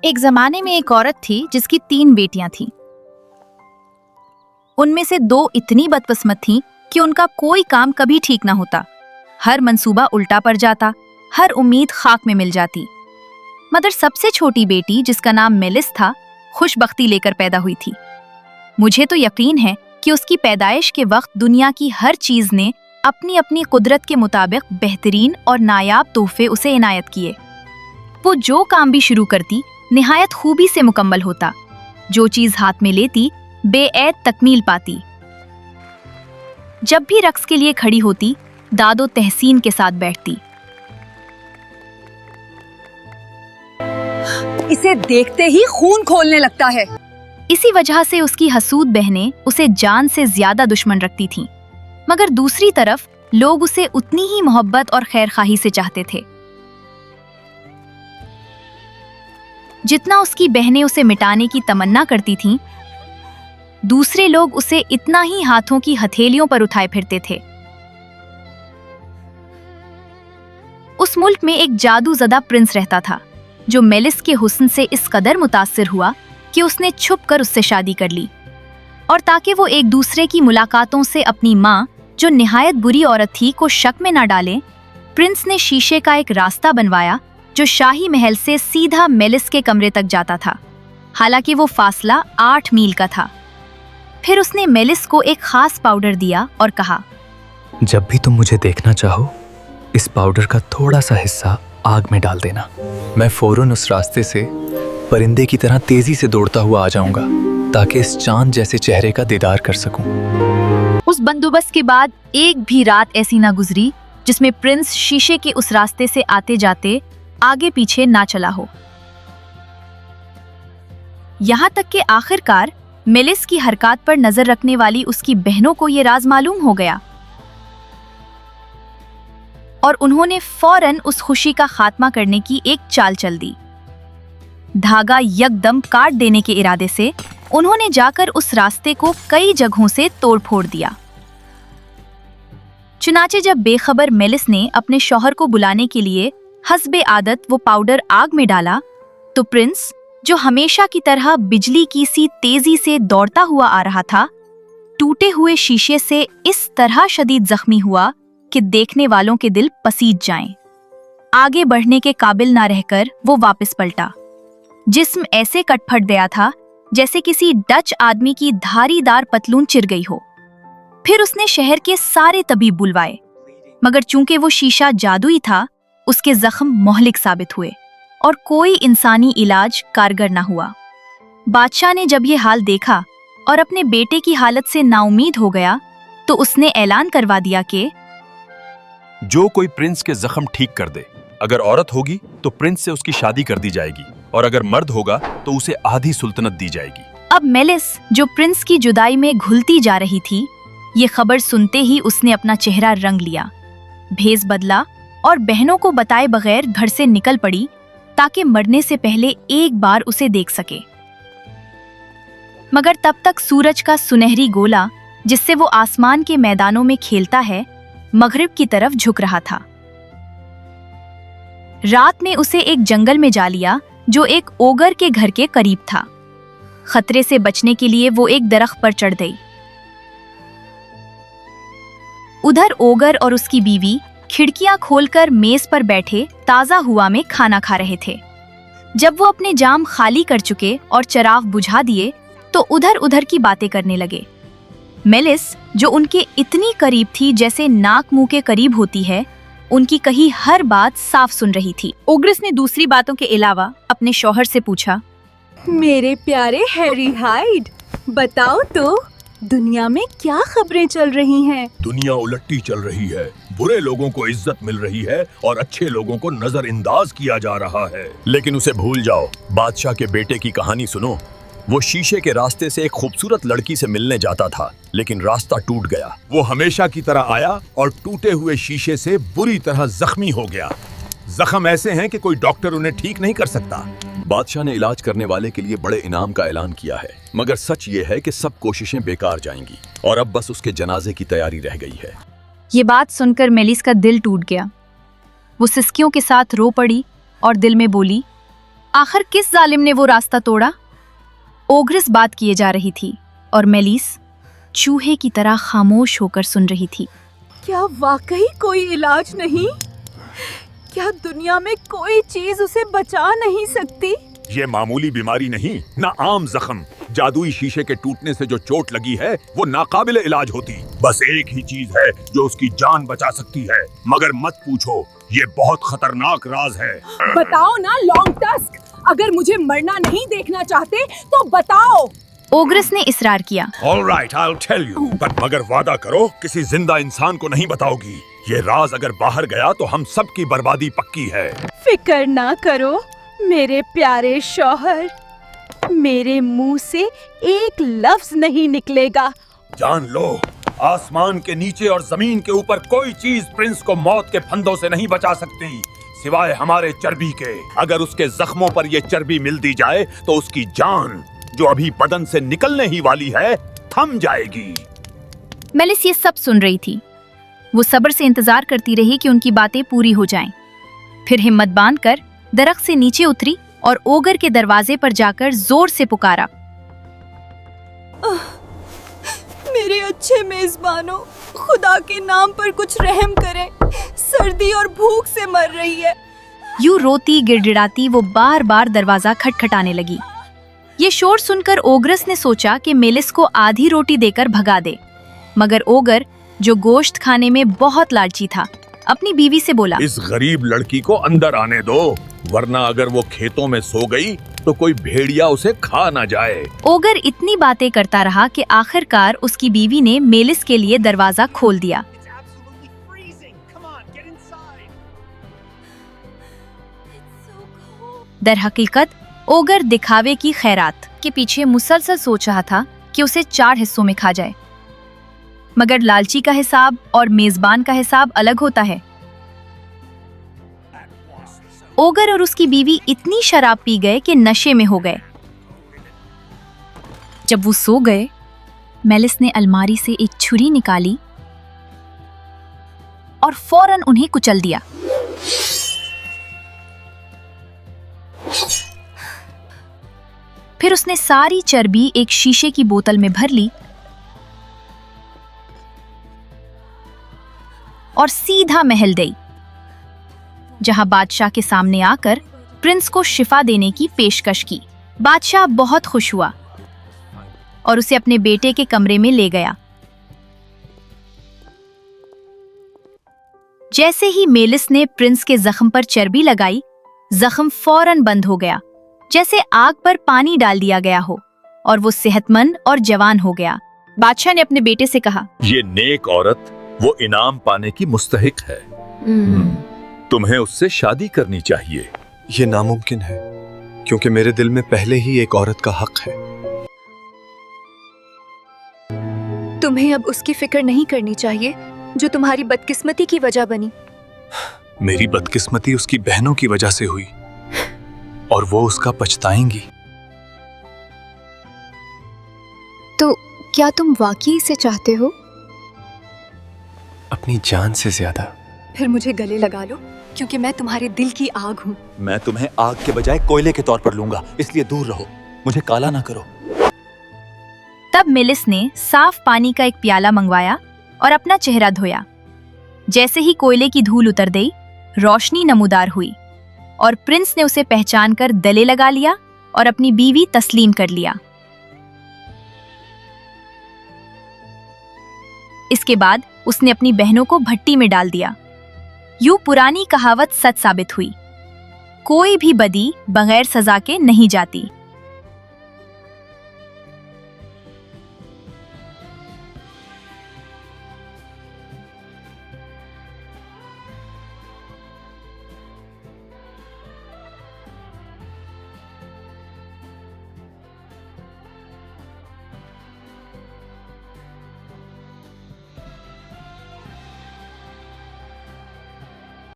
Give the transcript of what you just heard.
एक जमाने में एक औरत थी जिसकी 3 बेटियां थीं। उनमें से 2 इतनी बदकिस्मत थीं कि उनका कोई काम कभी ठीक ना होता। हर मंसूबा उल्टा पड़ जाता, हर उम्मीद खाक में मिल जाती। मगर सबसे छोटी बेटी, जिसका नाम मेलिस था, खुशबख्ती लेकर पैदा हुई थी। मुझे तो यकीन है कि उसकी पैदाइश के वक्त दुनिया की हर चीज ने अपनी अपनी कुदरत के मुताबिक बेहतरीन और नायाब तोहफे उसे इनायत किए। वो जो काम भी शुरू करती निहायत खूबी से मुकम्मल होता। जो चीज हाथ में लेती बेऐब तकमील पाती। जब भी रक्स के लिए खड़ी होती, दादो तहसीन के साथ बैठती। इसे देखते ही खून खोलने लगता है। इसी वजह से उसकी हसूद बहनें उसे जान से ज्यादा दुश्मन रखती थीं। मगर दूसरी तरफ लोग उसे उतनी ही मोहब्बत और खैरखाही से चाहते थे जितना उसकी बहनें उसे मिटाने की तमन्ना करती थीं। दूसरे लोग उसे इतना ही हाथों की हथेलियों पर उठाए फिरते थे। उस मुल्क में एक जादूज़दा प्रिंस रहता था जो मेलिस के हुस्न से इस कदर मुतासिर हुआ कि उसने छुपकर उससे शादी कर ली। और ताकि वो एक दूसरे की मुलाकातों से अपनी माँ, जो निहायत बुरी औरत थी, को शक में न डालें, प्रिंस ने शीशे का एक रास्ता बनवाया जो शाही महल से सीधा मेलिस के कमरे तक जाता था। हालांकि वो फासला 8 मील का था। फिर उसने मेलिस को एक खास पाउडर दिया और कहा, जब भी तुम मुझे देखना चाहो, इस पाउडर का थोड़ा सा हिस्सा आग में डाल देना। मैं फौरन उस रास्ते से परिंदे की तरह तेजी से दौड़ता हुआ आ जाऊंगा ताकि इस चांद जैसे चेहरे का दीदार कर सकूं। उस बंदोबस्त के बाद एक भी रात ऐसी ना गुजरी जिसमें प्रिंस शीशे के उस रास्ते से आते जाते आगे पीछे ना चला हो। यहाँ तक कि आखिरकार मेलिस की हरकत पर नजर रखने वाली उसकी बहनों को यह राज मालूम हो गया और उन्होंने फौरन उस खुशी का खात्मा करने की एक चाल चल दी। धागा यकदम काट देने के इरादे से उन्होंने जाकर उस रास्ते को कई जगहों से तोड़ फोड़ दिया। चुनाचे जब बेखबर मेलिस ने अपने शौहर को बुलाने के लिए हस्बे आदत वो पाउडर आग में डाला, तो प्रिंस, जो हमेशा की तरह बिजली की सी तेजी से दौड़ता हुआ आ रहा था, टूटे हुए शीशे से इस तरह शदीद जख्मी हुआ कि देखने वालों के दिल पसीज जाएं। आगे बढ़ने के काबिल ना रहकर वो वापस पलटा। जिस्म ऐसे कटफट गया था जैसे किसी डच आदमी की धारीदार पतलून चिर गई हो। फिर उसने शहर के सारे तबीब बुलवाए, मगर चूंकि वो शीशा जादुई था, उसके जख्म मोहलिक साबित हुए और कोई इंसानी इलाज कारगर न हुआ। बादशाह ने जब ये हाल देखा और अपने बेटे की हालत से नाउमीद हो गया, तो उसने ऐलान करवा दिया कि जो कोई प्रिंस के जख्म ठीक कर दे, अगर औरत होगी तो प्रिंस से उसकी शादी कर दी जाएगी और अगर मर्द होगा तो उसे आधी सुल्तनत दी जाएगी। अब मेलिस, जो प्रिंस की जुदाई में घुलती जा रही थी, ये खबर सुनते ही उसने अपना चेहरा रंग लिया, भेस बदला और बहनों को बताए बगैर घर से निकल पड़ी ताकि मरने से पहले एक बार उसे देख सके। मगर तब तक सूरज का सुनहरी गोला, जिससे वो आसमान के मैदानों में खेलता है, मगरिब की तरफ झुक रहा था। रात ने उसे एक जंगल में जा लिया जो एक ओगर के घर के करीब था। खतरे से बचने के लिए वो एक दरख्त पर चढ़ गई। उधर ओगर और उसकी बीवी खिड़कियां खोलकर मेज पर बैठे ताजा हुआ में खाना खा रहे थे। जब वो अपने जाम खाली कर चुके और चराग बुझा दिए, तो उधर उधर की बातें करने लगे। मेलिस, जो उनके इतनी करीब थी जैसे नाक मुंह के करीब होती है, उनकी कही हर बात साफ सुन रही थी। ओग्रेस ने दूसरी बातों के अलावा अपने शौहर से पूछा, मेरे प्यारे हैरी हाइड, बताओ तो दुनिया में क्या खबरें चल रही हैं? दुनिया उलटी चल रही है। बुरे लोगों को इज्जत मिल रही है और अच्छे लोगों को नजरअंदाज किया जा रहा है। लेकिन उसे भूल जाओ। बादशाह के बेटे की कहानी सुनो। वो शीशे के रास्ते से एक खूबसूरत लड़की से मिलने जाता था, लेकिन रास्ता टूट गया। वो हमेशा की तरह आया और टूटे हुए शीशे से बुरी तरह जख्मी हो गया। जख्म ऐसे हैं कि कोई डॉक्टर उन्हें ठीक नहीं कर सकता। बादशाह ने इलाज करने वाले के लिए बड़े इनाम का ऐलान किया है, मगर सच ये है कि सब कोशिशें बेकार जाएंगी और अब बस उसके जनाजे की तैयारी रह गई है। ये बात सुनकर मेलिस का दिल टूट गया। वो सिसकियों के साथ रो पड़ी और दिल में बोली, आखिर किस जालिम ने वो रास्ता तोड़ा। ओग्रेस बात किए जा रही थी और मेलिस चूहे की तरह खामोश होकर सुन रही थी। क्या वाकई कोई इलाज नहीं? क्या दुनिया में कोई चीज उसे बचा नहीं सकती? ये मामूली बीमारी नहीं, ना आम जख्म। जादुई शीशे के टूटने से जो चोट लगी है वो नाकाबिल इलाज होती। बस एक ही चीज है जो उसकी जान बचा सकती है, मगर मत पूछो, ये बहुत खतरनाक राज है। बताओ ना लॉन्ग टस्क, अगर मुझे मरना नहीं देखना चाहते तो बताओ। ओग्रेस ने इसरार किया। All right, I'll tell you, but मगर वादा करो किसी जिंदा इंसान को नहीं बताओगी। ये राज अगर बाहर गया तो हम सब की बर्बादी पक्की है। फिक्र ना करो मेरे प्यारे शौहर, मेरे मुंह से एक लफ्ज नहीं निकलेगा। जान लो, आसमान के नीचे और जमीन के ऊपर कोई चीज प्रिंस को मौत के फंदों से नहीं बचा सकती, सिवाय हमारे चर्बी के। अगर उसके जख्मों पर ये चर्बी मिल दी जाए तो उसकी जान, जो अभी बदन से निकलने ही वाली है, थम जाएगी। मेलिस ये सब सुन रही थी। वो सब्र से इंतजार करती रही कि उनकी बातें पूरी हो जाएं। फिर हिम्मत बांधकर दरख्त से नीचे उतरी और ओगर के दरवाजे पर जाकर जोर से पुकारा, मेरे अच्छे मेजबानों, खुदा के नाम पर कुछ रहम करें, सर्दी और भूख से मर रही है। यूं रोती गिड़गिड़ाती वो बार बार दरवाजा खटखटाने लगी। ये शोर सुनकर ओग्रेस ने सोचा कि मेलिस को आधी रोटी देकर भगा दे, मगर ओगर, जो गोश्त खाने में बहुत लालची था, अपनी बीवी से बोला, इस गरीब लड़की को अंदर आने दो, वरना अगर वो खेतों में सो गई तो कोई भेड़िया उसे खा ना जाए। ओगर इतनी बातें करता रहा कि आखिरकार उसकी बीवी ने मेलिस के लिए दरवाजा खोल दिया। दरहकीकत ओगर दिखावे की खैरात के पीछे मुसलसल सोच रहा था कि उसे 4 हिस्सों में खा जाए, मगर लालची का हिसाब और मेजबान का हिसाब अलग होता है। ओगर और उसकी बीवी इतनी शराब पी गए कि नशे में हो गए। जब वो सो गए, मेलिस ने अलमारी से एक छुरी निकाली और फौरन उन्हें कुचल दिया। फिर उसने सारी चर्बी एक शीशे की बोतल में भर ली और सीधा महल गई, जहां बादशाह के सामने आकर प्रिंस को शिफा देने की पेशकश की। बादशाह बहुत खुश हुआ और उसे अपने बेटे के कमरे में ले गया। जैसे ही मेलिस ने प्रिंस के जख्म पर चर्बी लगाई, जख्म फौरन बंद हो गया, जैसे आग पर पानी डाल दिया गया हो, और वो सेहतमंद और जवान हो गया। बादशाह ने अपने बेटे से कहा, ये नेक औरत वो इनाम पाने की मुस्तहिक है। तुम्हें उससे शादी करनी चाहिए। ये नामुमकिन है, क्योंकि मेरे दिल में पहले ही एक औरत का हक है। तुम्हें अब उसकी फिक्र नहीं करनी चाहिए जो तुम्हारी बदकिस्मती की वजह बनी। मेरी बदकिस्मती उसकी बहनों की वजह से हुई और वो उसका पछताएंगी। तो क्या तुम वाकई इसे चाहते हो? अपनी जान से ज्यादा। फिर मुझे गले लगा लो, क्योंकि मैं तुम्हारे दिल की आग हूँ। मैं तुम्हें आग के बजाय कोयले के तौर पर लूंगा, इसलिए दूर रहो, मुझे काला ना करो। तब मेलिस ने साफ पानी का एक प्याला मंगवाया और अपना चेहरा धोया। जैसे ही कोयले की धूल उतर गई, रोशनी नमूदार हुई और प्रिंस ने उसे पहचानकर गले लगा लिया और अपनी बीवी तस्लीम कर लिया। इसके बाद उसने अपनी बहनों को भट्टी में डाल दिया। यूं पुरानी कहावत सच साबित हुई, कोई भी बदी बगैर सजा के नहीं जाती।